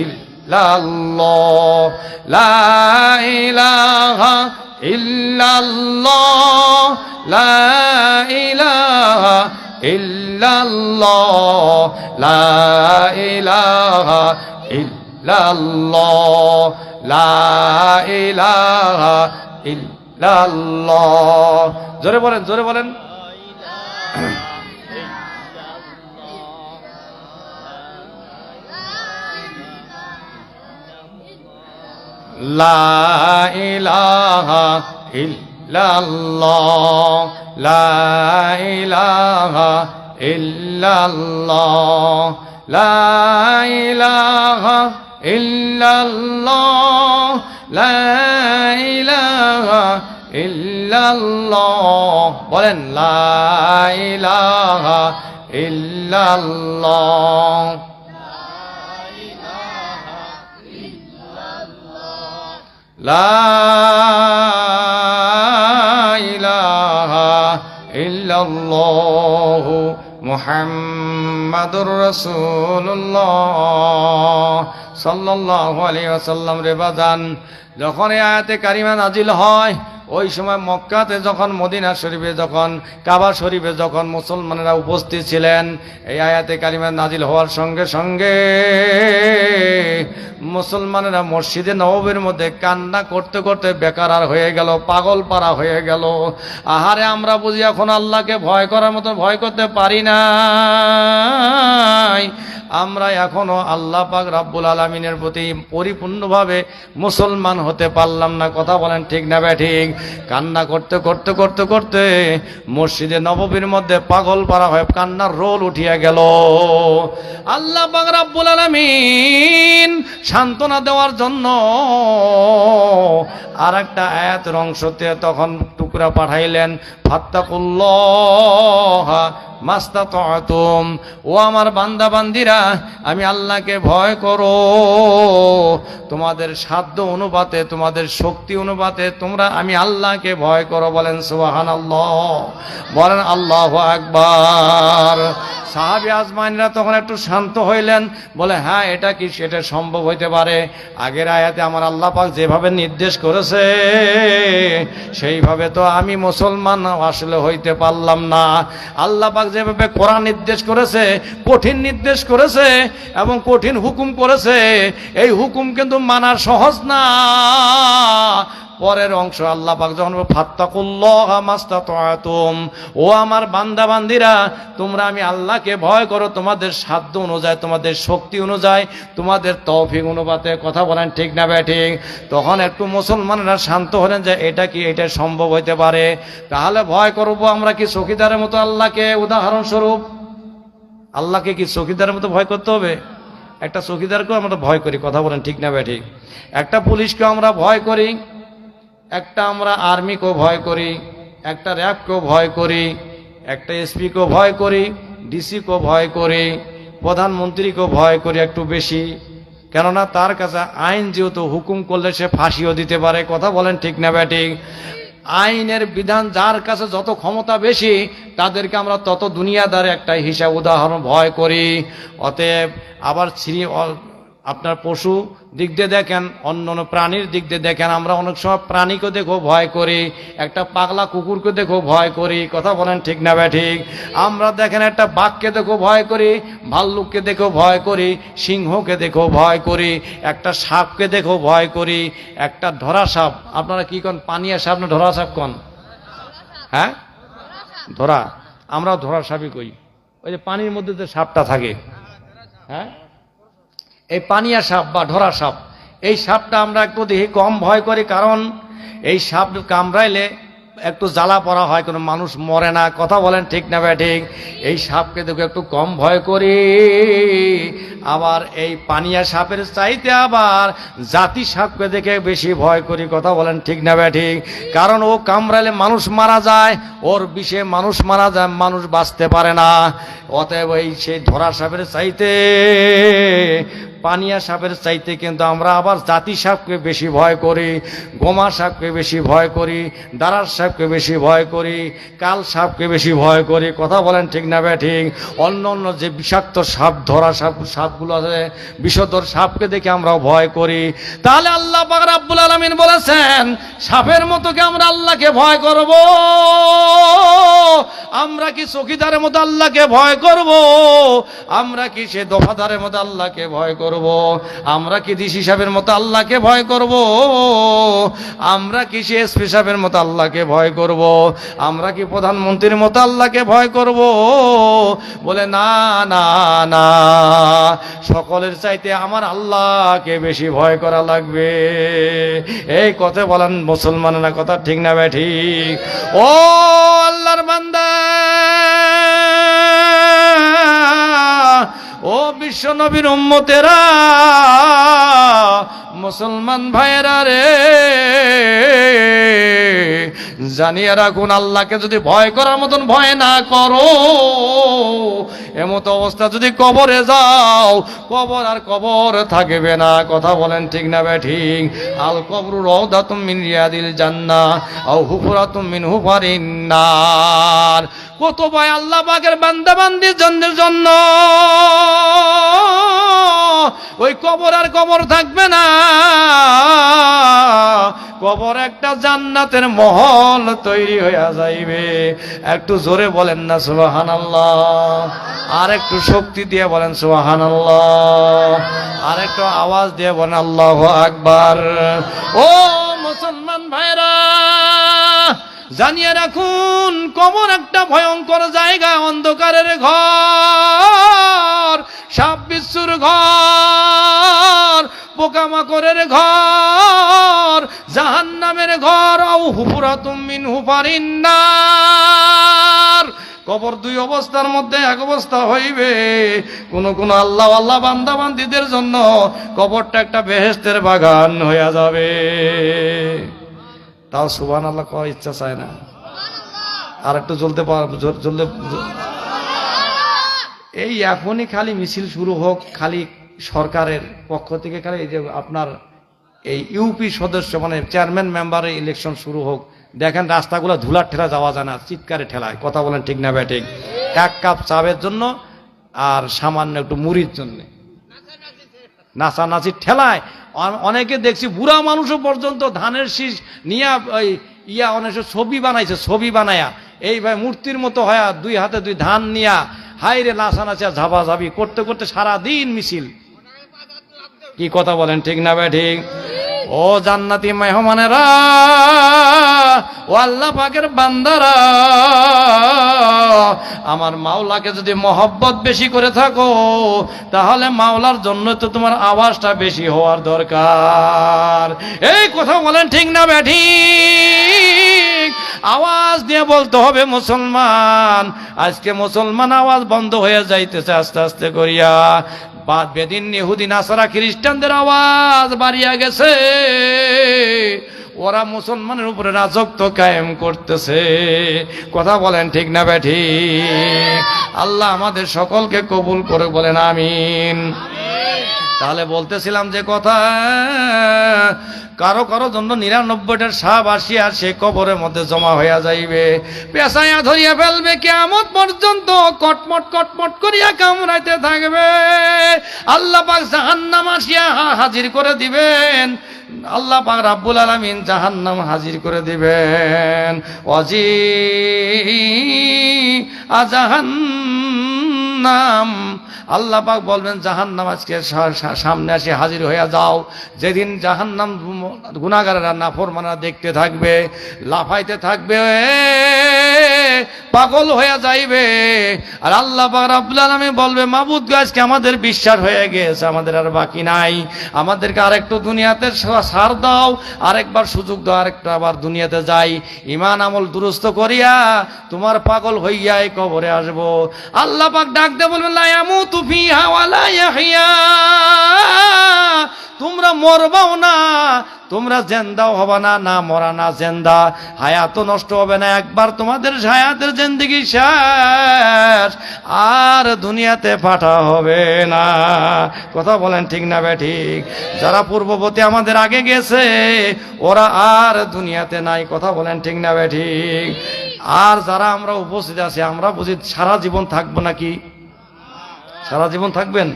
ইল্লাল্লাহ লা ইলাহা ইল্লাল্লাহ লা ইলাহা ইল্লাল্লাহ লা ইলাহা ইল্লাল্লাহ লা ইলাহা ইল্লাল্লাহ। জোরে বলেন, জোরে বলেন। লা ইলাহা ইল্লাল্লাহ লা ইলাহা ইল্লাল্লাহ লা ইলাহা ইল্লাল্লাহ লা ইলাহা ইল্লাল্লাহ। বলেন লা ইলাহা ইল্লাল্লাহ লা ইলাহা ইল্লাল্লাহ মুহাম্মাদুর রাসূলুল্লাহ সাল্লাল্লাহু আলাইহি ওয়াসাল্লাম। রে বাজান, যখন এই আয়াতে কারিমা নাজিল হয়, ওই সময় মক্কাতে যখন মদিনা শরীফে যখন কাবা শরীফে যখন মুসলমানেরা উপস্থিত ছিলেন, এই আয়াতে কারিমা নাজিল হওয়ার সঙ্গে সঙ্গে মুসলমানেরা মসজিদে নববীর মধ্যে কান্না করতে করতে বেকার হয়ে গেল, পাগল পারা হয়ে গেল। আহারে, আমরা বুঝি এখন আল্লাহকে ভয় করার মতো ভয় করতে পারি না, আমরা এখনো আল্লাহ পাক রাব্বুল আলামিনের প্রতি পরিপূর্ণভাবে মুসলমান হতে পারলাম না। কথা বলেন ঠিক না ব্যাঠিক? কান্না করতে করতে করতে করতে মসজিদে নববীর মধ্যে পাগল পারা হয়ে কান্নার রোল উঠিয়া গেল। আল্লাহ পাক রাব্বুল আলামিন সান্ত্বনা দেওয়ার জন্য আর একটা আয়াতের অংশতে তখন টুকরা পাঠাইলেন, ফাত্তাকুল্লাহ মাস্তাতাতুম। ও আমার বান্দা বান্দিরা, আমি আল্লাহকে ভয় করো, তোমাদের সাধ্য অনুপাতে তোমাদের শক্তি অনুপাতে তোমরা আমি আল্লাহকে ভয় করো। বলেন সুবহানাল্লাহ, বলেন আল্লাহু আকবার। সাহাবী আজমাইনরা তখন একটু শান্ত হইলেন, বলে হ্যাঁ, এটা কি সেটা সম্ভব হইতে পারে। আগের আয়াতে আমার আল্লাহ পাক যেভাবে নির্দেশ করেছে সেইভাবে তো আমি মুসলমান আসলে হইতে পারলাম না। আল্লাহ পাক যেভাবে কোরআন নির্দেশ করেছে, কঠিন নির্দেশ করেছে এবং কঠিন হুকুম করেছে, এই হুকুম কিন্তু মানা সহজ না। পরের অংশ আল্লাহ পাক যখন ফাত্তাকুল্লাহ মাস্তাতাতুম, ও আমার বান্দা বান্দিরা, তোমরা আমি আল্লাহকে ভয় করো তোমাদের সাধ্য অনুযায়ী, তোমাদের শক্তি অনুযায়ী, তোমাদের তৌফিক অনুপাতে। কথা বলেন ঠিক না ব্যাঠিক? তখন একটু মুসলমানরা শান্ত হলেন যে এটা কি, এটা সম্ভব হইতে পারে। তাহলে ভয় করবো আমরা কি চৌকিদারের মতো আল্লাহকে? উদাহরণস্বরূপ, আল্লাহকে কি চৌকিদারের মতো ভয় করতে হবে? একটা চৌকিদারকেও আমরা ভয় করি। কথা বলেন ঠিক না ব্যাঠিক? একটা পুলিশকেও আমরা ভয় করি, একটা আমরা আর্মিকেও ভয় করি, একটা র্যাবকেও ভয় করি, একটা এসপিকেও ভয় করি, ডিসিকেও ভয় করি, প্রধানমন্ত্রীকেও ভয় করি একটু বেশি। কেননা তার কাছে আইন যেহেতু হুকুম করলে সে ফাঁসিও দিতে পারে। কথা বলেন ঠিক না ব্যাঠিক? আইনের বিধান যার কাছে যত ক্ষমতা বেশি, তাদেরকে আমরা তত দুনিয়াদার একটা হিসাব উদাহরণ ভয় করি। অতএব আবার আপনার পশু দিক দিয়ে দেখেন, অন্য অন্য প্রাণীর দিক দিয়ে দেখেন, আমরা অনেক সময় প্রাণীকে দেখো ভয় করি, একটা পাগলা কুকুরকে দেখো ভয় করি। কথা বলেন ঠিক না ব্যাঠিক? আমরা দেখেন একটা বাঘকে দেখো ভয় করি, ভাল্লুককে দেখো ভয় করি, সিংহকে দেখো ভয় করি, একটা সাপকে দেখো ভয় করি, একটা ধরা সাপ। আপনারা কি কোন, পানিয়া সাপ না ধরা সাপ কোন? হ্যাঁ, ধরা। আমরা ধরা সাপই কই। ওই যে পানির মধ্যে যে সাপটা থাকে, হ্যাঁ, এই পানিয়া সাপ বা ধরা সাপ, এই সাপটা আমরা একটু দেখি কম ভয় করি, কারণ এই সাপ কামড়াইলে একটু জ্বালা পড়া হয়, কোনো মানুষ মরে না। কথা বলেন ঠিক না ব্যাঠিক? এই সাপকে দেখো একটু কম ভয় করি। আবার এই পানিয়া সাপের চাইতে আবার জাতি সাপকে দেখে বেশি ভয় করি। কথা বলেন ঠিক না ব্যাঠিক? কারণ ও কামড়াইলে মানুষ মারা যায়, ওর বিষে মানুষ মারা যায়, মানুষ বাঁচতে পারে না। অতএব এই সেই ধরা সাপের চাইতে পানিয়া সাপের চাইতে কিন্তু আমরা আবার জাতি সাপকে বেশি ভয় করি, গোমা সাপকে বেশি ভয় করি, দাঁড়ার সাপকে বেশি ভয় করি, কাল সাপকে বেশি ভয় করি। কথা বলেন ঠিক না ঠিক? অন্য অন্য যে বিষাক্ত সাপ, ধরা সাপগুলো আছে, বিষধর সাপকে দেখে আমরাও ভয় করি। তাহলে আল্লাহ পাক রব্বুল আলামিন বলেছেন সাপের মতো কি আমরা আল্লাহকে ভয় করব? আমরা কি চকিদারের মতো আল্লাহকে ভয় করব? আমরা কি সে দফাদারের মতো আল্লাহকে ভয় করব? আমরা কি ডিসি সাহেবের মতো আল্লাহকে ভয় করব? আমরা কি সে এসপি সাহেবের মতো আল্লাহকে ভয় করব? আমরা কি প্রধানমন্ত্রীর মতো আল্লাহকে ভয় করব? বলে না না না, সকলের চাইতে আমার আল্লাহকে বেশি ভয় করা লাগবে। এই কথা বলেন মুসলমানেরা, কথা ঠিক না ভাই ঠিক? ও আল্লাহর বান্দা, ও বিশ্ব নবীর উম্মতেরা, মুসলমান ভাইয়েরা রে, জানিয়ে রাখুন আল্লাহকে যদি ভয় করার মতন ভয় না করো, এমত অবস্থা যদি কবরে যাও, কবর আর কবর থাকবে না। কথা বলেন ঠিক না ভাই ঠিক? আল কবরু রাউদাতুম মিন রিয়াদিল জান্নাহ আও হুফরাতুম মিন হুফারিন নার। কত ভয় আল্লাহ পাকের বান্দা বান্দির জন্য ওই কবর আর কবর থাকবে না, কবর একটা জান্নাতের মহল তৈরি হয়ে যাইবে। একটু জোরে বলেন না সুবহানাল্লাহ, আর একটু শক্তি দিয়ে বলেন সুবহানাল্লাহ, আর একটু আওয়াজ দিয়ে বলেন আল্লাহু আকবার। ও মুসলমান ভাইরা, জানিয়ে রাখুন কবর একটা ভয়ঙ্কর জায়গা, অন্ধকারের ঘর, সাপ বিচ্ছুর ঘর, পোকামাকড়ের ঘর, জাহান্নামের ঘর, আও হুফরাতুম মিন হুফারিন নার। কবর দুই অবস্থার মধ্যে এক অবস্থা হইবে। কোন আল্লাহ বান্দা বান্দীদের জন্য কবরটা একটা বেহেশতের বাগান হইয়া যাবে। তাও সুবহানাল্লাহ কয় ইচ্ছা চায় না, আর একটু জ্বলতে এই এখনই খালি মিছিল শুরু হোক, খালি সরকারের পক্ষ থেকে খালি এই যে আপনার এই ইউপি সদস্য মানে চেয়ারম্যান মেম্বারের ইলেকশন শুরু হোক, দেখেন রাস্তাগুলো ধুলার ঠেলা যাওয়া যায় না, চিৎকারে ঠেলায়। কথা বলেন ঠিক না ভাই ঠিক? এক কাপ চায়ের জন্য আর সামান্য একটু মুড়ির জন্য নাচানাচির ঠেলায় অনেকে দেখছি বুড়া মানুষও পর্যন্ত ধানের শীষ নিয়ে ওই অনেক ছবি বানাইছে, ছবি বানায়া এই ভাই মূর্তির মতো হয়া দুই হাতে দুই ধান নিয়া হাইরে নাচানাচা ঝাপাঝাপি করতে করতে সারাদিন মিছিল। কি কথা বলেন ঠিক না ভাই ঠিক? ও জান্নাতি মেহমানেরা, ও আল্লাহ পাকের বান্দারা, আমার মাওলাকে যদি মহব্বত বেশি করে থাকো, তাহলে মাওলার জন্য তো তোমার আওয়াজটা বেশি হওয়ার দরকার। এই কথা বলেন ঠিক না ভাই ঠিক? আওয়াজ দিয়ে বলতে হবে মুসলমান। আজকে মুসলমান আওয়াজ বন্ধ হয়ে যাইতেছে আস্তে আস্তে করিয়া। বাদ বেদিন ইহুদি নাসারা খ্রিস্টানদের আওয়াজ বাড়িয়া গেছে, ওরা মুসলমানের উপরে রাজত্ব কায়েম করতেছে। কথা বলেন ঠিক না ভাই ঠিক? আল্লাহ আমাদের সকলকে কবুল করে বলেন আমিন। তাহলে বলতেছিলাম যে কথা, কারো কারো জন্য 99টার সাপ আসিয়া সে কবরের মধ্যে জমা হইয়া যাইবে, পেশায়া ধরিয়া ফেলবে, কিয়ামত পর্যন্ত কটমট কটমট করিয়া কামড়াইতে থাকবে। আল্লাহ পাক জাহান্নাম আসিয়া হাজির করে দিবেন, আল্লাহ পাক রাব্বুল আলামিন জাহান্নাম হাজির করে দিবেন। ওয়াজি জাহান্নাম, আল্লাহ পাক বলবেন জাহান্নাম আজকে সামনে আসে হাজির হয়ে যাও। যেদিন জাহান্নাম গুনাহগারেরা নাফরমানরা দেখতে থাকবে, লাফাইতে থাকবে, পাগল হয়ে যাইবে। আর আল্লাহ পাক রব্বুল আলামিন বলবে মাবুদ গো, আজকে আমাদের বিশ্বাস হয়ে গেছে, আমাদের আর বাকি নাই, আমাদেরকে আরেকটু দুনিয়াতে ছাড় দাও, আরেকবার সুযোগ দাও, আরেকটা আবার দুনিয়াতে যাই, ঈমান আমল দুরুস্ত করিয়া তোমার পাগল হইয়া এই কবরে আসবো। আল্লাহ পাক ডাক দিয়ে বলবেন লা ইয়ামুতু ফিহা ওয়া লা ইয়াহইয়া, তোমরা মরবাও না, তোমরা জেন্দাও হবে না, না মরা না জেন্দা, হায়াত নষ্ট হবে না, একবার তোমাদের হায়াতের জিন্দেগি শেষ, আর দুনিয়াতে পাঠা হবে না। কথা বলেন ঠিক না ঠিক? যারা পূর্ববর্তী আমাদের আগে গেছে ওরা আর দুনিয়াতে নাই। কথা বলেন ঠিক না ঠিক? আর যারা আমরা উপস্থিত আছি আমরা বুঝি সারা জীবন থাকবো নাকি? সারা জীবন থাকবেন?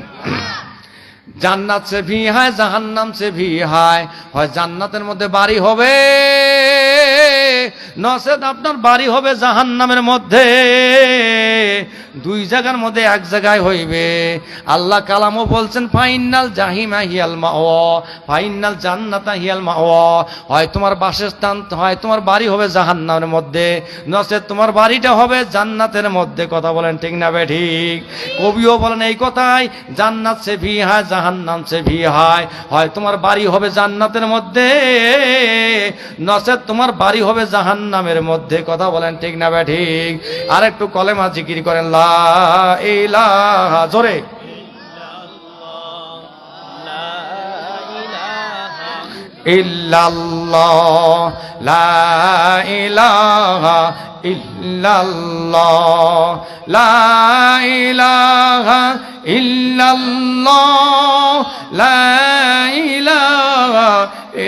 জান্নাত সে ভি হায়, জাহান্নাম সে ভি হায়। হয় জান্নাতের মধ্যে বাড়ি হবে, নচেত আপনার বাড়ি হবে জাহান্নামের মধ্যে। দুই জায়গার মধ্যে এক জায়গায় হইবে। আল্লাহ কালামও বলছেন ফাইনাল জাহিমা হিয়াল মাওয়া, ফাইনাল জান্নাতা হিয়াল মাওয়া। হয় তোমার বাসস্থান, হয় তোমার বাড়ি হবে জাহান্নামের মধ্যে, নচেত তোমার বাড়িটা হবে জান্নাতের মধ্যে। কথা বলেন ঠিক না ঠিক? কবিও বলেন এই কথাই, জান্নাত সে ভি হায়, জাহান্নাম সে ভি হায়। হয় তোমার বাড়ি হবে জান্নাতের মধ্যে, নচেত তোমার বাড়ি হবে জাহান্নামের মধ্যে। কথা বলেন ঠিক না ঠিক? আর একটু কলেমা জিকির করেন, লা ইলাহা, জোরে, ইল্লাল্লাহ, লা ইলাহা ইল্লাল্লাহ, লা ইলাহা ইল্লাল্লাহ, লা ইলাহা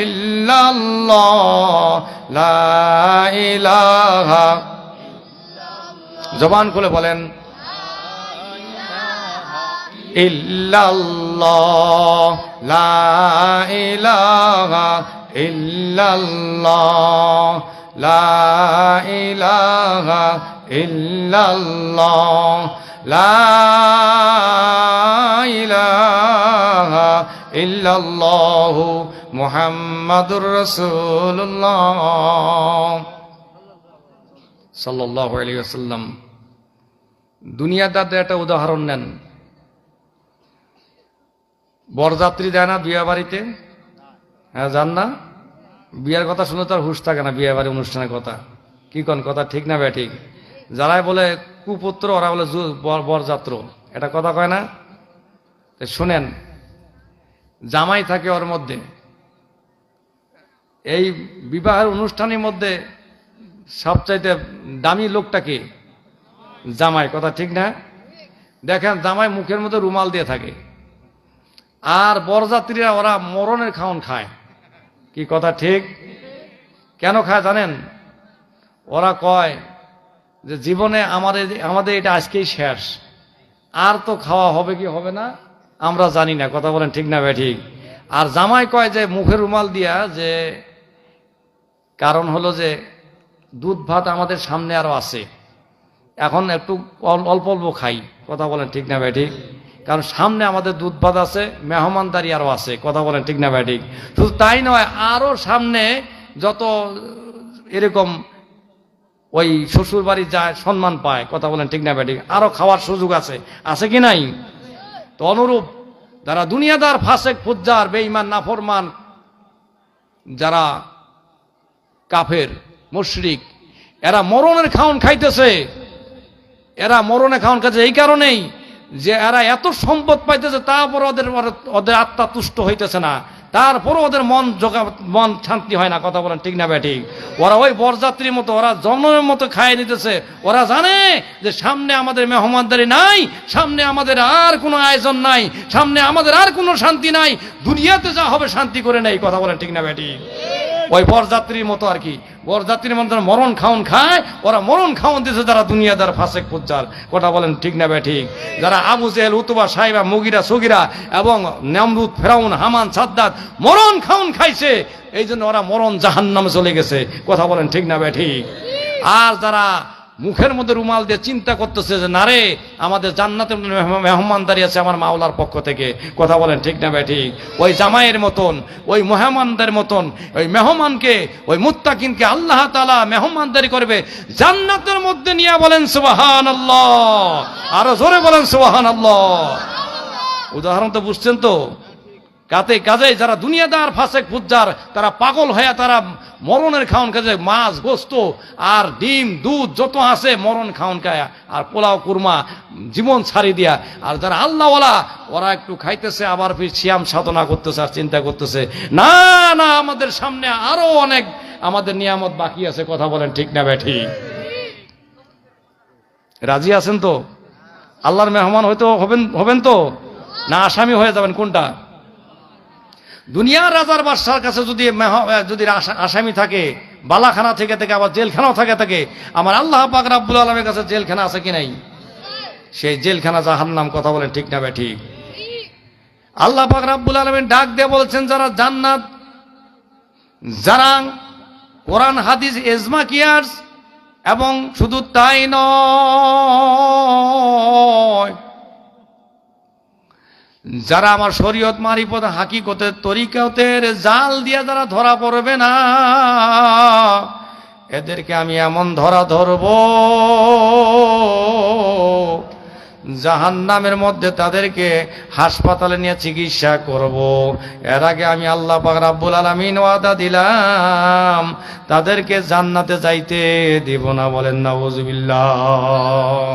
ইল্লাল্লাহ, লা ইলাহা। জবান খুলে বলেন, ইল্লাল্লাহ, লা ইলাহা ইল্লাল্লাহ, লা ইলাহা ইল্লাল্লাহ, লা ইলাহা ইল্লাল্লাহু মুহাম্মাদুর রাসূলুল্লাহ সাল্লাল্লাহু আলাইহি ওয়াসাল্লাম। দুনিয়াদারদের একটা উদাহরণ নেন। বরযাত্রী দেয় না বিয়ে বাড়িতে? হ্যাঁ, জান না? বিয়ের কথা শুনে তার হুঁশ থাকে না, বিয়ে বাড়ি অনুষ্ঠানের কথা। কি কোন কথা ঠিক না বে ঠিক? যারাই বলে কুপুত্র ওরা বলে বরযাত্র, এটা কথা কয় না? শুনেন, জামাই থাকে ওর মধ্যে। এই বিবাহের অনুষ্ঠানের মধ্যে সবচাইতে দামি লোকটা কি? জামাই। কথা ঠিক না? দেখেন, জামাই মুখের মধ্যে রুমাল দিয়ে থাকে, আর বরযাত্রীরা ওরা মরণের খাওন খায়। কি কথা ঠিক? কেন খায় জানেন? ওরা কয় যে জীবনে আমাদের এটা আজকেই শেষ, আর তো খাওয়া হবে কি হবে না আমরা জানি না। কথা বলেন ঠিক না ঠিক? আর জামাই কয় যে মুখের রুমাল দিয়া, যে কারণ হলো যে দুধ ভাত আমাদের সামনে আরো আছে, এখন একটু অল্প অল্প খাই। কথা বলেন ঠিক না ঠিক? কারণ সামনে আমাদের দুধ ভাত আছে, মেহমানদারি আরো আছে। কথা বলেন ঠিক না ঠিক? শুধু তাই নয়, আরো সামনে যত এরকম ওই শ্বশুর বাড়ি যায় সম্মান পায়। কথা বলেন ঠিক না ঠিক? আরো খাওয়ার সুযোগ আছে, আছে কি নাই? তো অনুরূপ যারা দুনিয়াদার, ফাসেক, ফুজ্জার, বেঈমান, নাফরমান, যারা কাফের, মুশরিক, এরা মরণের খাওন খাইতেছে। এরা মরণে খাওন খাইতেছে এই কারণেই যে এরা এত সম্পদ পাইতেছে, তারপর ওদের আত্মা তুষ্ট হইতেছে না, তারপরও ওদের মন শান্তি হয় না। কথা বলেন ঠিক না ঠিক? ওরা ওই বরযাত্রীর মতো, ওরা জন্মের মতো খাইয়ে নিতেছে। ওরা জানে যে সামনে আমাদের মেহমানদারি নাই, সামনে আমাদের আর কোনো আয়োজন নাই, সামনে আমাদের আর কোনো শান্তি নাই, দুনিয়াতে যা হবে শান্তি করে নেই। কথা বলেন ঠিক না ঠিক? ওই বরযাত্রীর মতো আর কি। বরযাত্রীর মতো মরণ খাওন খায়, ওরা মরণ খাওন দিতেছে যারা দুনিয়াদার, ফাসেক, ফুজ্জার। কথা বলেন ঠিক না ঠিক? যারা আবু জেহেল, উতবা, সাইবা, মুগিরা, সগিরা এবং নমরুদ, ফেরাউন, হামান, সাদ্দাত মরণ খাওন খাইছে, এই জন্য ওরা মরণ জাহান্নামে চলে গেছে। কথা বলেন ঠিক না ঠিক? আর যারা মুখের মধ্যে রুমাল দিয়ে চিন্তা করতেছে যে না রে, আমাদের জান্নাতে মেহমানদারি আছে আমার মাওলার পক্ষ থেকে। কথা বলেন ঠিক না ঠিক? ওই জামাইয়ের মতন, ওই মেহমানদের মতন, ওই মেহমানকে, ওই মুত্তাকিনকে আল্লাহ তাআলা মেহমানদারি করবে জান্নাতের মধ্যে নিয়ে। বলেন সুবহানাল্লাহ, আরো জোরে বলেন সুবহানাল্লাহ। উদাহরণ তো বুঝছেন তো? কাজে যারা দুনিয়াদার ফাসেক ফুজ্জার তারা পাগল হয়ে তারা মরণের খাওন কাজে মাছ গোস্ত আর ডিম দুধ যত আছে মরণ খাওন খায় আর পোলাও কুরমা জীবন ছাড়ি দিয়া। আর যারা আল্লাহওয়ালা ওরা একটু খাইতেছে আবার ফির সিয়াম সাধনা করতেছে আর চিন্তা করতেছে না না আমাদের সামনে আরো অনেক আমাদের নিয়ামত বাকি আছে। কথা বলেন ঠিক না ব্যাঠি? রাজি আছেন তো? আল্লাহর মেহমান হয়তো হবেন তো না আসামি হয়ে যাবেন? কোনটা? দুনিয়ার রাজার বাদশার কাছে যদি আসামি থাকে বালাখানা থেকে আবার জেলখানাও থাকে, আমার আল্লাহ পাক রাব্বুল আলামিনের কাছে জেলখানা আছে কি নাই? সেই জেলখানা জাহান্নাম। কথা বলেন ঠিক না ব্যাঠি? আল্লাহ পাক রাব্বুল আলামিন ডাক দিয়ে বলছেন যারা জান্নাত, যারা কোরআন হাদিস ইজমা কিয়ার্স, এবং শুধু তাই নয় যারা আমার শরীয়ত মারিফত হাকিকতের তরিকতের জাল দিয়ে যারা ধরা পড়বে না এদেরকে আমি এমন ধরব জাহান্নামের মধ্যে তাদেরকে হাসপাতালে নিয়ে চিকিৎসা করব। এর আগে আমি আল্লাহ পাক রাব্বুল আলামিন ওয়াদা দিলাম তাদেরকে জান্নাতে যাইতে দিব না। বলেন নাউজুবিল্লাহ।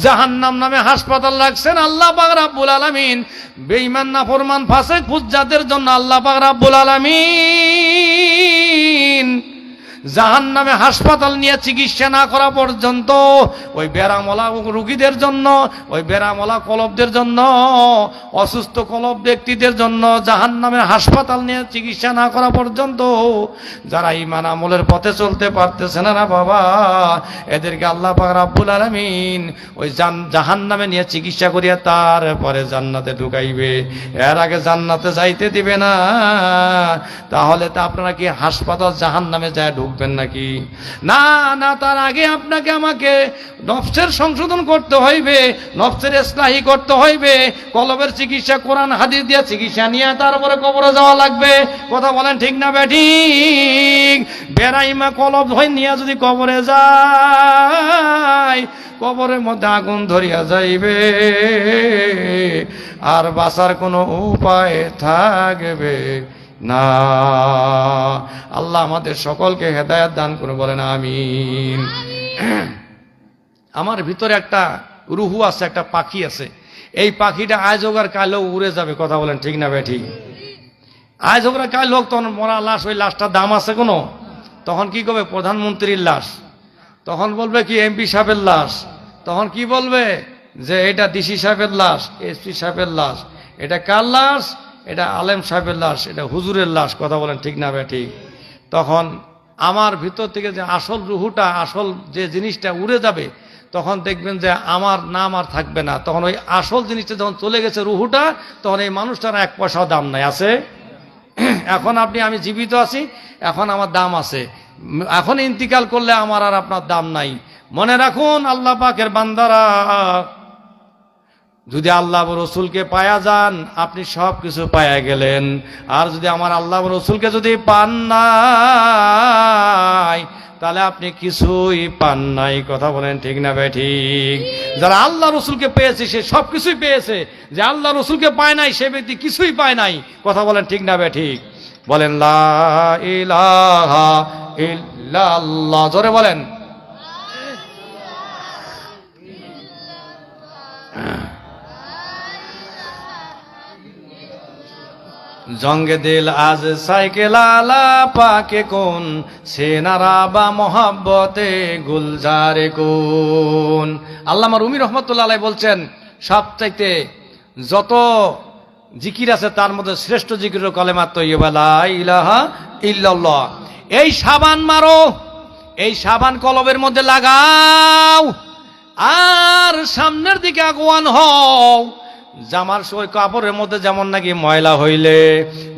জাহান্নাম নামে হাসপাতাল রাখছেন আল্লাহ পাক রাব্বুল আলামিন বেঈমান নাফরমান ফাসিক ফুজ্জারদের জন্য। আল্লাহ পাক রাব্বুল আলামিন জাহান্নামে হাসপাতাল নিয়ে চিকিৎসা না করা পর্যন্ত ওই বেরামলা রোগীদের জন্য, ওই বেরামলা কলবদের জন্য, অসুস্থ কলব ব্যক্তিদের জন্য জাহান্নামে হাসপাতাল নিয়ে চিকিৎসা না করা পর্যন্ত যারা ঈমান আমলের পথে চলতে পারতেছে না বাবা এদেরকে আল্লাহ পাক রাব্বুল আলামিন ওই জাহান্নামে নিয়ে চিকিৎসা করিয়া তারপরে জান্নাতে ঢুকাইবে। এর আগে জান্নাতে যাইতে দিবে না। তাহলে তা আপনারা কি হাসপাতাল জাহান্নামে যায় ঢুকবেন নাকি? না না, তার আগে আপনাকে আমাকে নফসের সংশোধন করতে হইবে, নফসের ইসলাহি করতে হইবে, কলবের চিকিৎসা কোরআন হাদিস দিয়ে চিকিৎসা নিয়ে তারপরে কবরে যাওয়া লাগবে। কথা বলেন ঠিক না বেঠিক? বেরাইমা কলব হয়ে নিয়ে যদি কবরে যায় কবরের মধ্যে আগুন ধরিয়া যাইবে আর বাঁচার কোনো উপায় থাকবে না। আল্লাহ আমাদের সকলকে হেদায়েত দান করে বলেন আমিন। আমার ভিতরে একটা রুহু আছে, একটা পাখি আছে। এই পাখিটা আজ হোক আর কাল উড়ে যাবে। কথা বলেন ঠিক না বেঠিক? আজ হোক আর কাল হোক, তখন মরা লাশ, ওই লাশটার দাম আছে কোনো? তখন কি করবে? প্রধানমন্ত্রীর লাশ। তখন বলবে কি এমপি সাহেবের লাশ। তখন কি বলবে যে এটা ডিসি সাহেবের লাশ, এসপি সাহেবের লাশ। এটা কার লাশ? এটা আলেম সাহেবের লাশ, এটা হুজুরের লাশ। কথা বলেন ঠিক না ঠিক? তখন আমার ভিতর থেকে যে আসল রুহুটা, আসল যে জিনিসটা উড়ে যাবে, তখন দেখবেন যে আমার নাম আর থাকবে না। তখন ওই আসল জিনিসটা যখন চলে গেছে রুহুটা, তখন এই মানুষটার এক পয়সাও দাম নাই। আছে? এখন আমি জীবিত আছি, এখন আমার দাম আছে। এখন ইন্তিকাল করলে আমার আর আপনার দাম নাই। মনে রাখুন আল্লাহ পাকের বান্দারা, যদি আল্লাহ রসুলকে পায়া যান আপনি সব কিছু পায়া গেলেন। আর যদি আমার আল্লাহ রসুলকে যদি পান নাই তাহলে আপনি কিছুই পান নাই। কথা বলেন ঠিক না ঠিক? যারা আল্লাহ রসুলকে পেয়েছে সে সব কিছুই পেয়েছে, যে আল্লাহ রসুলকে পায় নাই সে ব্যক্তি কিছুই পায় নাই। কথা বলেন ঠিক না ঠিক? বলেন লা ইলাহা ইল্লাল্লাহ, জোরে বলেন। জঙ্গে দিল আজ সাইকেল আলা পাকে কোন সেনারা বা মোহাব্বতে গুলজারে কোন। আল্লামা রুমি রহমতুল্লাহ আলাইহি বলছেন সবচাইতে যত জিকির আছে তার মধ্যে শ্রেষ্ঠ জিকির কালেমা তাইয়্যিবা লা ইলাহা ইল্লাল্লাহ। এই সাবান মারো, এই সাবান কলবের মধ্যে লাগাও আর সামনের দিকে আগুয়ান হও। জামার ওই কাপড়ের মধ্যে যেমন নাকি ময়লা হইলে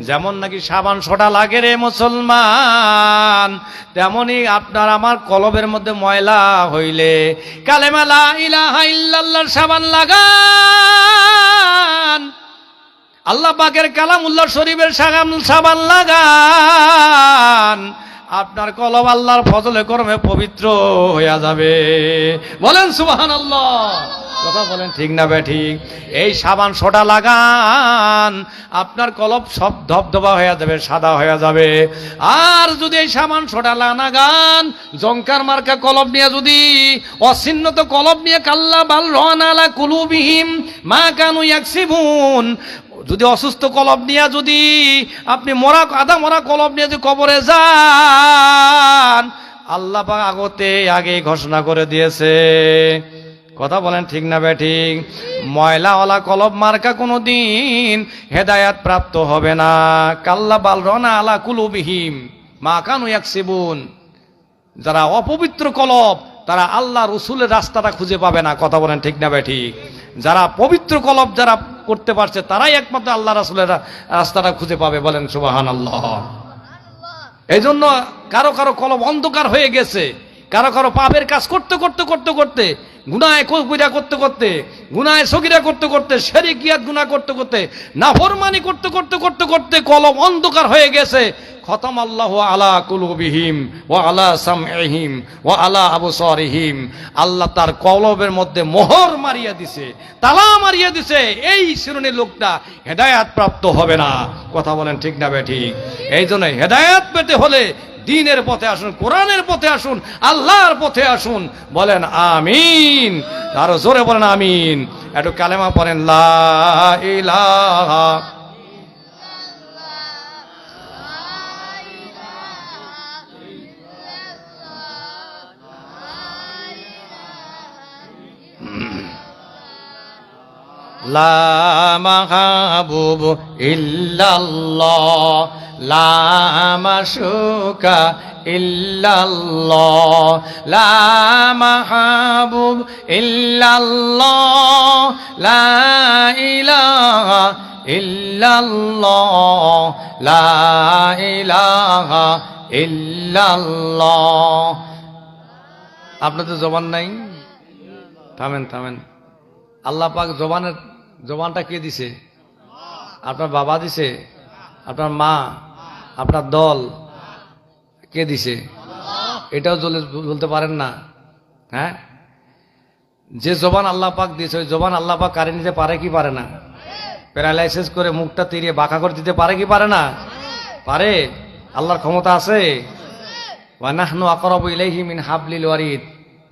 যেমন নাকি সাবান সোডা লাগে রে মুসলমান, তেমনি আপনার আমার কলবের মধ্যে ময়লা হইলে কালেমা লা ইলাহা ইল্লাল্লাহর সাবান লাগান, আল্লাহ পাকের কালামুল্লাহ শরীফের সাবান লাগান, আপনার কলব আল্লাহর ফজলে করমে পবিত্র হইয়া যাবে। বলেন সুবহানাল্লাহ। কথা বলেন ঠিক না ঠিক? এই সাবান সোডা লাগান, আপনার কলব সব ধবধবা হয়ে যাবে, সাদা হয়ে যাবে। আর যদি এই সাবান সোডা লাগান, জঙ্কার মার্কা কলব নিয়ে যদি অছিন্নত কলব নিয়ে কাল্লা বাল রানা কুলুবিহিম মা কানু ইয়াকসিবুন, যদি অসুস্থ কলব নিয়ে যদি আপনি মরা আধা মরা কলব নিয়ে যদি কবরে যান, আল্লাহ পাক আগে ঘোষণা করে দিয়েছে। কথা বলেন ঠিক না ঠিক? ময়লাওয়ালা কলব মার্কা কোনোদিন হেদায়াত প্রাপ্ত হবে না। কাল্লা বাল রানা আলা কুলুবিহিম মা কানু ইয়াকসিবুন, যারা অপবিত্র কলব তারা আল্লাহ রসুলের রাস্তাটা খুঁজে পাবে না। কথা বলেন ঠিক না ঠিক? যারা পবিত্র কলব যারা করতে পারছে তারাই একমাত্র আল্লাহ রাসূলের রাস্তাটা খুঁজে পাবে। বলেন সুবহানাল্লাহ। এই জন্য কারো কারো কলব অন্ধকার হয়ে গেছে, কারো কারো পাপের কাজ করতে করতে করতে করতে, গুনায় কবিরা করতে করতে, গুনায় সগীরা করতে করতে, শিরকিয়াত গুনাহ করতে করতে, নাফরমানি করতে করতে করতে করতে কলব অন্ধকার হয়ে গেছে। খতম আল্লাহু আলা কুলুবিহিম ওয়া আলা সামইহিম ওয়া আলা আবসারিহিম, আল্লাহ তার কলবের মধ্যে মোহর মারিয়া দিছে, তালা মারিয়া দিছে। এই শ্রেণীর লোকটা হেদায়েত প্রাপ্ত হবে না। কথা বলেন ঠিক না ঠিক? এই জন্য হেদায়েত পেতে হলে দ্বীনের পথে আসুন, কোরআনের পথে আসুন, আল্লাহর পথে আসুন। বলেন আমিন। আরো জোরে বলেন আমিন। একটু কালেমা পড়েন, লা ইলাহা লা মাহবুব ইল্লাল্লাহ, লা মাশুকা ইল্লাল্লাহ, লা মাহবুব ইল্লাল্লাহ, লা ইলাহা ইল্লাল্লাহ, লা ইলাহা ইল্লাল্লাহ। আপনাদের জবান নাই? থামেন থামেন। আল্লাহ পাক জবানটা কে দিছে? আপনার বাবা দিছে? আপনার মা? আপনার দল? কে দিছে? এটাও বলতে পারেন না? হ্যাঁ, যে জবান আল্লাহ পাক দিয়েছে ওই জবান আল্লাহ পাক কারে নিতে পারে কি পারে না? প্যারালাইসিস করে মুখটা তিরিয়ে বাঁকা করে দিতে পারে কি পারে না? পারে। আল্লাহর ক্ষমতা আছে। ওয়া নাহনু আকরাবু ইলাইহি মিন হাবলিল ওয়ারিদ,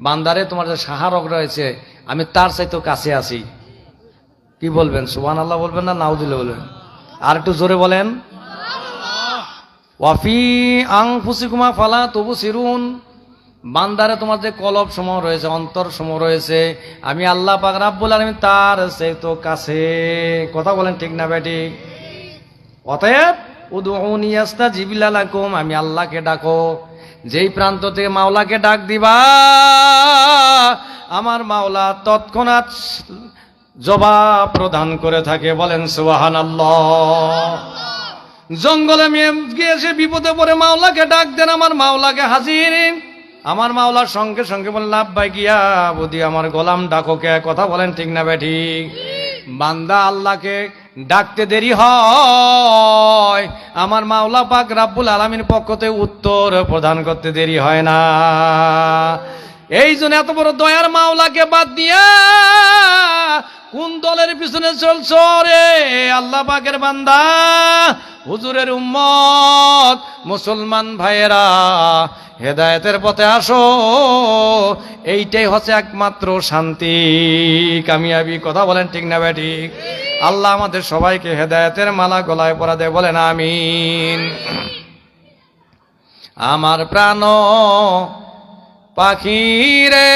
বান্দারে তোমার যে সাহারক রয়েছে আমি তার চাইতেও কাছে আছি। কি বলবেন? সুবহানাল্লাহ বলবেন না নাউযুবিল্লাহ বলবেন? আর একটু জোরে বলেন। ওয়াফি আনফুসিকুম ফালা তুবসিরুন, বান্দারে তোমার যে কলব সমূহ রয়েছে, অন্তর সমূহ রয়েছে, আমি আল্লাহ পাক রাব্বুল আলামিন তার চাইতেও কাছে। কথা বলেন ঠিক না ঠিক? অতএব উদউনি আস্তাজিব লাকুম, আমি আল্লাহকে ডাকো। যেই প্রান্ত থেকে মাওলাকে ডাক দিবা আমার মাওলা তৎক্ষণাৎ জবাব প্রদান করে থাকে। বলেন সুবহানাল্লাহ। জঙ্গলে গিয়েছে বিপদে পড়ে মাওলাকে ডাক দেন, আমার মাওলাকে হাজির। আমার মাওলার সঙ্গে সঙ্গে বলেন লাব্বাইক ইয়া আবুদি, আমার গোলাম ডাকো কে। কথা বলেন ঠিক না ঠিক? বান্দা আল্লাহকে ডাকতে দেরি হয়, আমার মাওলা পাক রাব্বুল আলামিন পক্ষ থেকে উত্তর প্রদান করতে দেরি হয় না। এই জন্য এত বড় দয়ার মাওলাকে বাদ দিয়া কোন দলের পিছনে চলছো রে আল্লাহ পাকের বান্দা, হুজুরের উম্মত, মুসলমান ভাইয়েরা, হেদায়েতের পথে আসো। এইটাই হচ্ছে একমাত্র শান্তি, কামিয়াবি। কথা বলেন ঠিক না ঠিক? আল্লাহ আমাদের সবাইকে হেদায়েতের মালা গলায় পরা দেয়। বলেন আমিন। আমার প্রাণ পাখি রে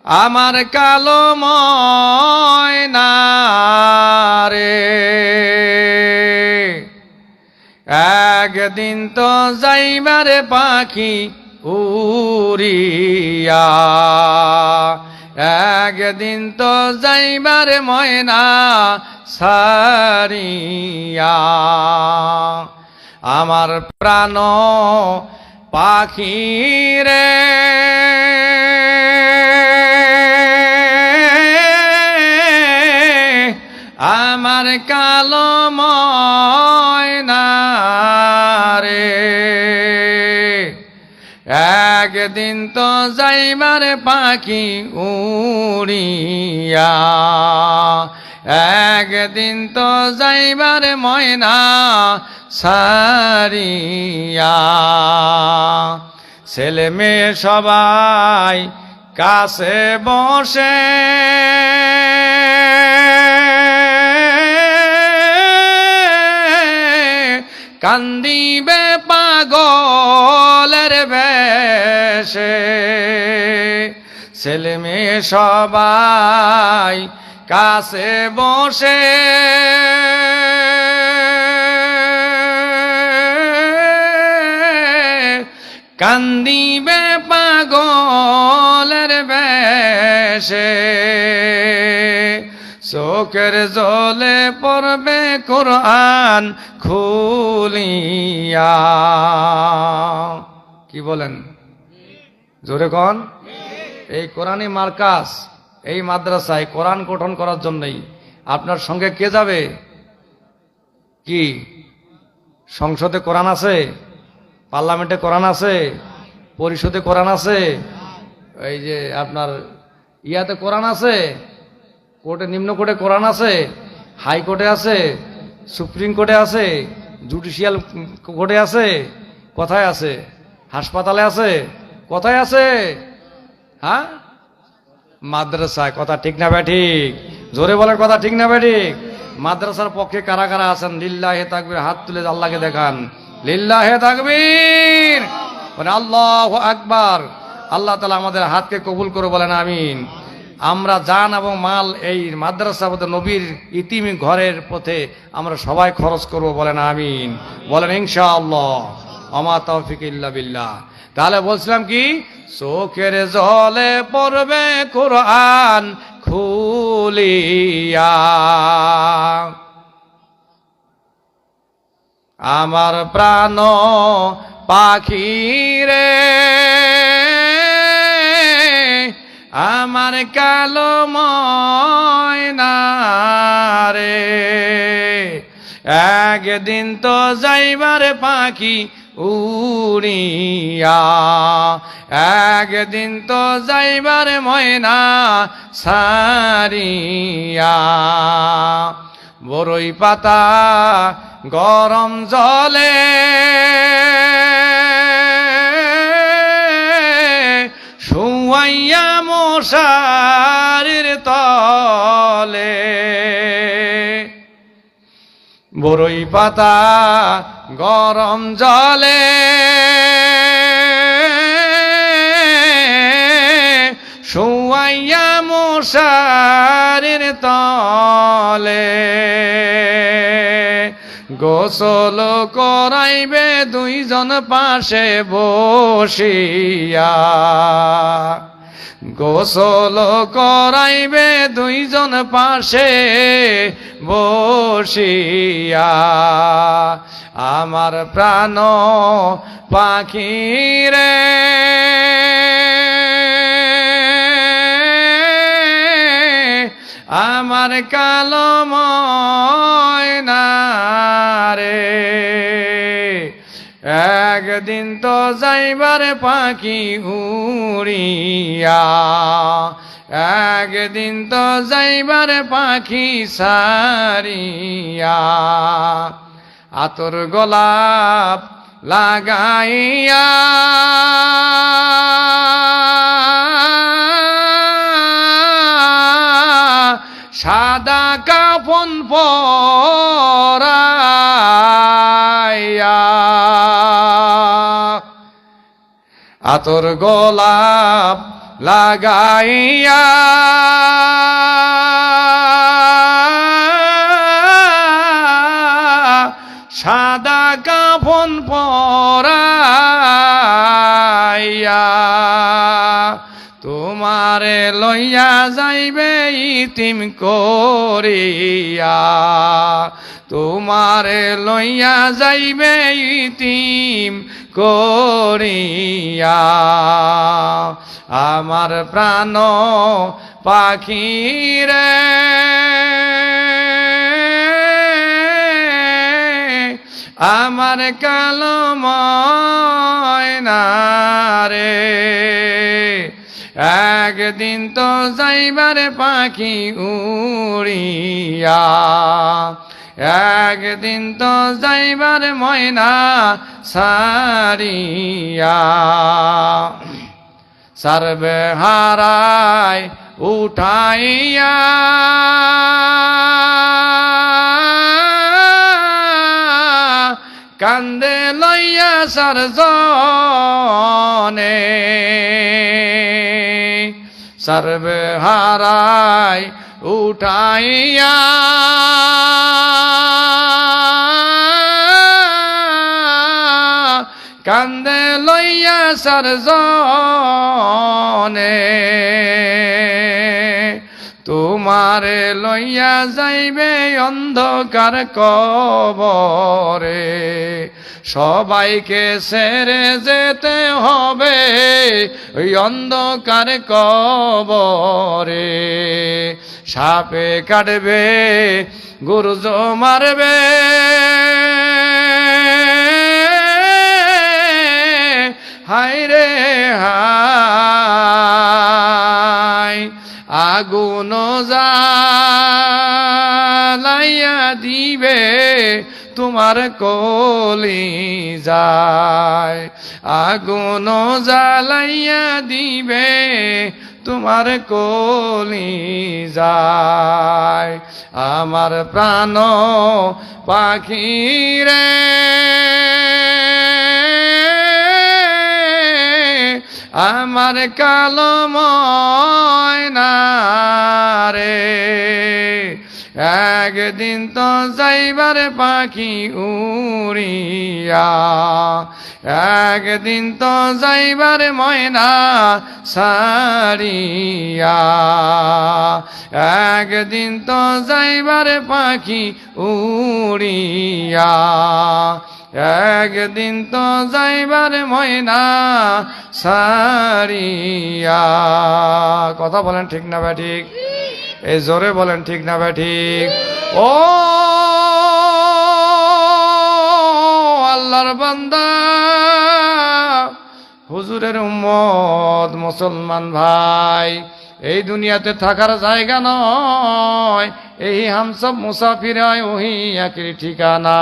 আমার কালো ময়না রে, একদিন তো যাইবারে পাখি উড়িয়া, একদিন তো যাইবারে ময়না সারিয়া। আমার প্রাণ পাখি রে আমার কালো ময়না রে, একদিন তো যাইবার পাখি উড়িয়া, একদিন তো যাইবার ময়না সারিয়া। ছেলে মেয়ে সবাই কাছে বসে কান্দিবে পাগলের বেশে, ছেলে মেয়ে সবাই কাছে বসে কান্দিবে পাগলের বেশে, চোখের জলে পড়বে কোরআন খুলিয়া। কি বলেন? জোরে কোন? এই কোরআনী মার্কাজ, এই মাদ্রাসায় কোরআন গঠন করার জন্যই আপনার সঙ্গে কে যাবে? কি সংসদে কোরআন আছে? পার্লামেন্টে কোরআন আছে? পরিষদে কোরআন আছে? এই যে আপনার ইয়াতে কোরআন আছে? কোর্টে, নিম্ন কোর্টে কোরআন আছে? হাইকোর্টে আছে? সুপ্রিম কোর্টে আছে? জুডিশিয়াল কোর্টে আছে? কোথায় আছে? হাসপাতালে আছে? কোথায় আছে? হ্যাঁ, মাদ্রাসায়। কথা ঠিক না ব্যাঠিক? জোরে বলেন কথা ঠিক না ব্যাঠিক? মাদ্রাসার পক্ষে কারা কারা আছেন? লিল্লাহে তাকবীর, হাত তুলে আল্লাহকে দেখান। লিল্লাহে তাকবীর, মানে আল্লাহু আকবার। আল্লাহ তাআলা আমাদের হাতকে কবুল করে বলেন আমিন। আমরা জান এবং মাল এই মাদ্রাসা পথে নবীর ইতিম ঘরের পথে আমরা সবাই খরচ করব, বলেন আমিন। বলেন ইনশাআল্লাহ। ওমা তাওফিক ইল্লা বিল্লাহ। তাহলে বলছিলাম কি, চোখের জলে পড়বে কোরআন খুলিয়া, আমার প্রাণ পাখি রে, আমার কালো ময়না রে, একদিন তো যাইবার পাখি উড়িয়া, একদিন তো যাইবার ময়না সারিয়া। বরই পাতা গরম জলে শুয়াইয়া মশারির তলে, বরই পাতা গরম জলে শুয়াইয়া মশারির তলে, গোসল করাইবে দুইজন পাশে বসিয়া, গোসল করাইবে দুইজন পাশে বসিয়া, আমার প্রাণ পাখি রে, আমার কালো ময়না রে, একদিন তো যাইবার পাখি উড়িয়া, একদিন তো যাইবার পাখি সারিয়া। আতর গোলাপ লাগাইয়া সাদা কাফন পরাইয়া, আতর গোলাপ লাগাইয়া সাদা কাফন পরাইয়া, তোমারে লইয়া যাইবে ইতিম করিয়া, তোমারে লইয়া যাইবে ইতিম করিয়া, আমার প্রাণ পাখি রে, আমার কালো ময়না রে, একদিন তো যাইবার পাখি উড়িয়া, একদিন তো যাইবার ময়না সারিয়া। সর্বে হারায় উঠাইয়া কান্দে লইয়া সরজনে, সর্বে হারায় উঠাইয়া কান্দে লইয়া সরজনে, তোমারে লইয়া যাইবে অন্ধকার কবরে, সবাইকে ছেড়ে যেতে হবে ওই অন্ধকার কবরে। সাপে কাটবে, গুরুজ মারবে, হায় রে হায়, আগুন জ্বালাইয়া দিবে তোমার কলিজায়, আগুন জ্বালাইয়া দিবে তোমার কলিজায়। আমার প্রাণ পাখি রে, আমার কালো ময়না রে, একদিন তো যাইবার পাখি উড়িয়া, একদিন তো যাইবার ময়না সারিয়া, একদিন তো যাইবার পাখি উড়িয়া, একদিন তো যাইবার ময়না সারিয়া। কথা বলেন ঠিক না বা ঠিক? এই জোরে বলেন ঠিক না বা ঠিক? ও আল্লাহর বান্দা, হুজুরের উম্মত, মুসলমান ভাই, এই দুনিয়াতে থাকার জায়গা নয়, এই হাম সব মুসাফির হয় ওহি একই ঠিকানা।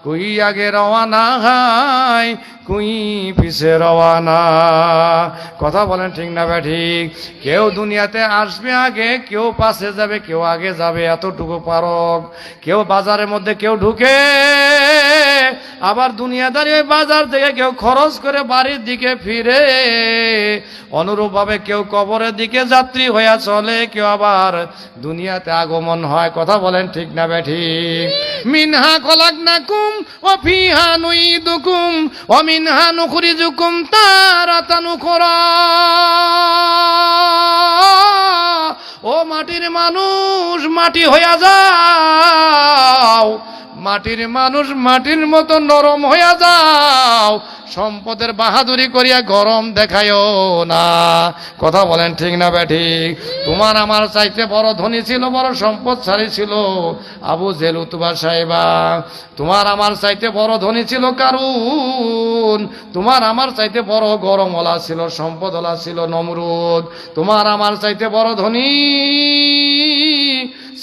কুই আগে রওয়ানা হয়, কুই পিছে রওয়ানা। কথা বলেন ঠিক না বা ঠিক? কেউ দুনিয়াতে আসবে আগে, কেউ পাশে যাবে, কেউ আগে যাবে, এতটুকু পারক। কেউ বাজারের মধ্যে কেউ ঢুকে, আবার দুনিয়াদারি ওই বাজার থেকে কেউ খরচ করে বাড়ির দিকে ফিরে। অনুরূপভাবে কেউ কবরের দিকে যাত্রী হইয়া চলে, কেউ আবার দুনিয়াতে আগমন হয়। কথা বলেন ঠিক না বা ঠিক? মিনহা খলাকনাকুম ওয়া ফিহা নুইদুকুম ওয়া মিনহা নুখরিজুকুম তারাতান উখরা। ও মাটির মানুষ, মাটি হইয়া যাও, মাটির মানুষ মাটির মতো নরম হইয়া যাও, সম্পদের বাহাদুরি করিয়া গরম দেখায়ও না। কথা বলেন ঠিক না বা ঠিক? তোমার আমার চাইতে বড় ধনী ছিল, বড় সম্পদশালী ছিল আবু জেহেল, উতবা, সাইবা। তোমার আমার চাইতে বড় ধনী ছিল কারুন। তোমার আমার চাইতে বড় গরমওয়ালা ছিল, সম্পদওয়ালা ছিল নমরুদ। তোমার আমার চাইতে বড় ধনী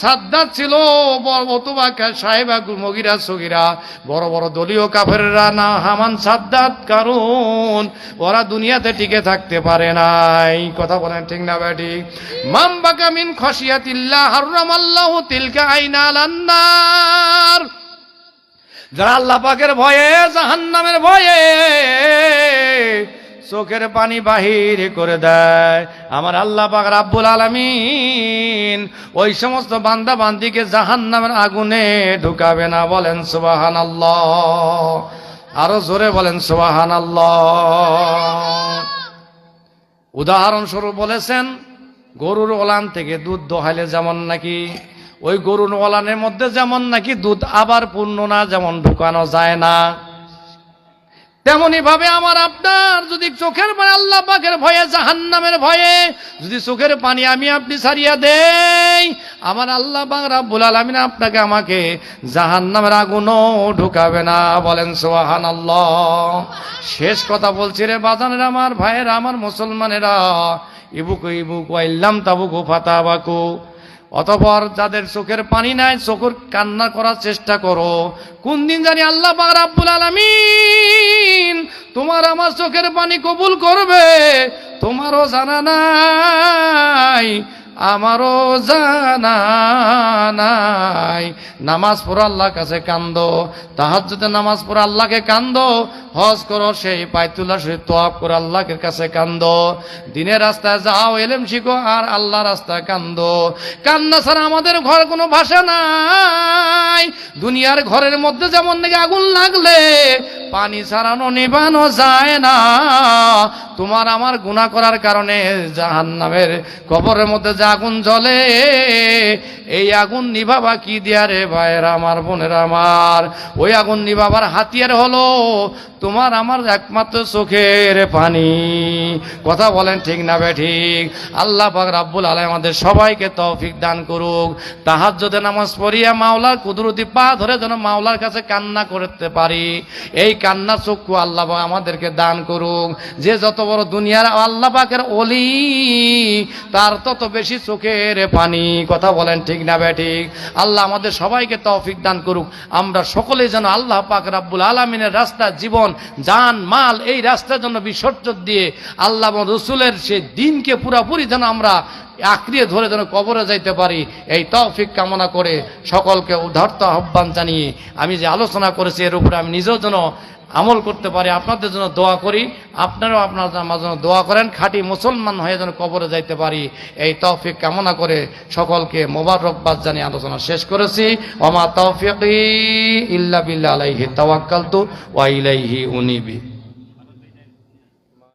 সাদ্দাত ছিল, অথবা সাহেবা, মগিরা, সগিরা, বড় বড় দলীয় কাফেররা না, হামান, সাদ্দাত, কারুন, ওরা দুনিয়াতে টিকে থাকতে পারে নাই। কথা বলেন ঠিক না বেটি? মাম বাকা মিন খশিয়াতিল্লাহ হারামাল্লাহু তিলকা আইনাল আন্নার। যারা আল্লাহ পাকের ভয়ে, জাহান্নামের ভয়ে চোখের পানি বাহির করে দেয়, আমার আল্লাহ পাক রাব্বুল আলামিন ওই সমস্ত বান্দা বান্দিকে জাহান্নামের আগুনে ঢুকাবে না। বলেন সুবহানাল্লাহ, আরো জোরে বলেন সুবহানাল্লাহ। উদাহরণস্বরূপ বলেছেন, গরুর ওলান থেকে দুধ দোহাইলে যেমন নাকি ওই গরুর ওলানের মধ্যে যেমন নাকি দুধ আবার পূর্ণ না, যেমন ঢুকানো যায় না, তেমনি ভাবে আমার আপনার যদি চোখের পানি আল্লাহ পাকের ভয়ে, জাহান্নামের ভয়ে যদি চোখের পানি আমি আপনি ছাড়িয়া দেই, আমার আল্লাহ পাক রব্বুল আলামিন আপনাকে আমাকে জাহান্নামের আগুনও ঢুকাবে না। বলেন সুবহানাল্লাহ। শেষ কথা বলছি রে বাজানেরা, আমার ভাইয়েরা, আমার মুসলমানেরা, ইবুকু ইবুকু আইল্লাম তাবুকু ফাতাবাকু। অতঃপর যাদের চোখের পানি নাই, চোখের কান্না করার চেষ্টা করো। কোন দিন জানি আল্লাহ পাক রব্বুল আলামিন তোমার আমার চোখের পানি কবুল করবে, তোমারও জানা নাই, আমারও জানা নাই। নামাজ পড়ো, আল্লাহর কাছে কান্দো, তাহাজ্জুদে নামাজ পড়ো, আল্লাহকে কান্দো। হজ করো, সেই বাইতুল্লাহ শরীফ তওয়াফ করো, আল্লাহর কাছে কান্দো। দিনের রাস্তায় যাও, ইলম শিখো, আর আল্লাহর রাস্তায় কান্দো। কান্না ছাড়া আমাদের ঘর কোনো ভাষা নাই। দুনিয়ার ঘরের মধ্যে যেমন নাকি আগুন লাগলে পানি ছাড়ানো নিভানো যায় না, তোমার আমার গুনাহ করার কারণে জাহান্নামের কবরের মধ্যে যে আগুন জ্বলে, এই আগুন নিভাবা কি দিয়া রে ভাইয়েরা, আমার বোনেরা আমার? ওই আগুন নিভাবার হাতিয়ার হলো তোমার আমার একমাত্র চোখের পানি। কথা বলেন ঠিক না বেঠিক? আল্লাহ পাক রব্বুল আলামিন আমাদের সবাইকে তৌফিক দান করুক। তাহাজ্জুদে নামাজ পড়িয়া মাওলার কুদরতি পা ধরে যেন মাওলার কাছে কান্না করতে পারি, এই কান্না চক্ষু আল্লাহ পাক আমাদেরকে দান করুক। যে যত বড় দুনিয়ার আল্লাহ পাকের ওলি, তার তত বেশি চোখের পানি। কথা বলেন ঠিক না বেঠিক? আল্লাহ আমাদের সবাইকে তৌফিক দান করুক। আমরা সকলে যেন আল্লাহ পাক রব্বুল আলামিনের রাস্তা, জীবন, জান, মাল এই রাস্তার জন্য বিসর্জন দিয়ে আল্লাহ রসুলের সে দিনকে পুরাপুরি যেন আমরা আঁকড়িয়ে ধরে যেন কবরে যাইতে পারি, এই তৌফিক কামনা করে সকলকে উদারত আহ্বান জানিয়ে আমি যে আলোচনা করেছি এর উপরে আমি নিজেও যেন আমল করতে পারি, আপনাদের জন্য দোয়া করি। আপনারাও আপনার আমার জন্য দোয়া করেন, খাঁটি মুসলমান হয়ে যেন কবরে যাইতে পারি, এই তৌফিক কামনা করে সকলকে মোবারকবাদ জানিয়ে আলোচনা শেষ করেছি। ওমা তৌফিকি ইল্লা বিল্লাহ, আলাইহি তাওয়াক্কালতু ওয়া ইলাইহি উনীবি।